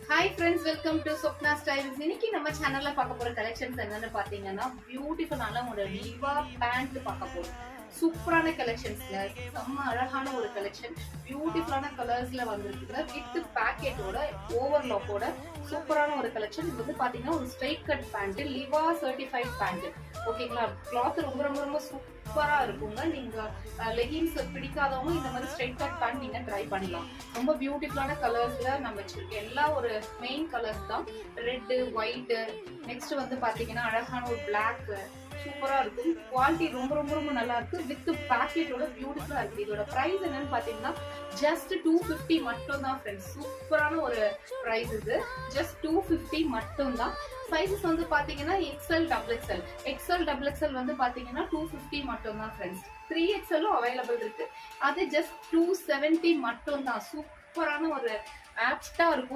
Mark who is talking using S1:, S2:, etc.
S1: Hi friends, welcome to Swapna Styles. இன்னைக்கு நம்ம சேனல்ல பார்க்க போற கலெக்ஷன்ஸ் என்னன்னு பாத்தீங்கன்னா பியூட்டிஃபுல்லான ஒரு லிவா பேண்ட் பார்க்க போறோம். சூப்பரான கலெக்ஷன்ஸ்ல செம்ம அழகான ஒரு கலெக்ஷன், பியூட்டிஃபுல்லான கலர்ஸ்ல வந்திருக்குங்க. வித் பேக்கெட்டோட ஓவர்லாக்கோட சூப்பரான ஒரு கலெக்ஷன். இது வந்து பாத்தீங்கன்னா ஒரு straight cut pant, லிவா certified pant. ஓகேங்களா, கிளாத் ரொம்ப ரொம்ப ரொம்ப சூப்பரா இருக்குங்க. நீங்க லெகின்ஸ் பிடிக்காதவங்க இந்த மாதிரி ஸ்ட்ரைட் கட் பேண்ட் நீங்க ட்ரை பண்ணலாம். ரொம்ப பியூட்டிஃபுல்லான கலர்ஸ்ல நம்ம வச்சிருக்கோம். எல்லா ஒரு மெயின் கலர்ஸ் தான், ரெட், ஒயிட். நெக்ஸ்ட் வந்து பாத்தீங்கன்னா அழகான ஒரு பிளாக், சூப்பரா இருக்கும். குவாலிட்டி ரொம்ப ரொம்ப ரொம்ப நல்லா இருக்கு. வித் பேக்கெட்டோட பியூட்டிஃபுல்லா இருக்கு. இதோட பிரைஸ் என்னன்னு பாத்தீங்கன்னா ஜஸ்ட் 250 மட்டும் தான் ஃப்ரெண்ட்ஸ். சூப்பரான ஒரு பிரைஸ் இது. ஜஸ்ட் 250 மட்டும் தான். சைஸஸ் வந்து பாத்தீங்கன்னா XL, double XL. XL, double XL வந்து பாத்தீங்கன்னா 250 மட்டும் தான் ஃப்ரெண்ட்ஸ். 3XL அவைலபிள் இருக்கு. அது ஜஸ்ட் 270 மட்டும் தான். சூப்பரான ஒரு ஆப்டா இருக்கும்.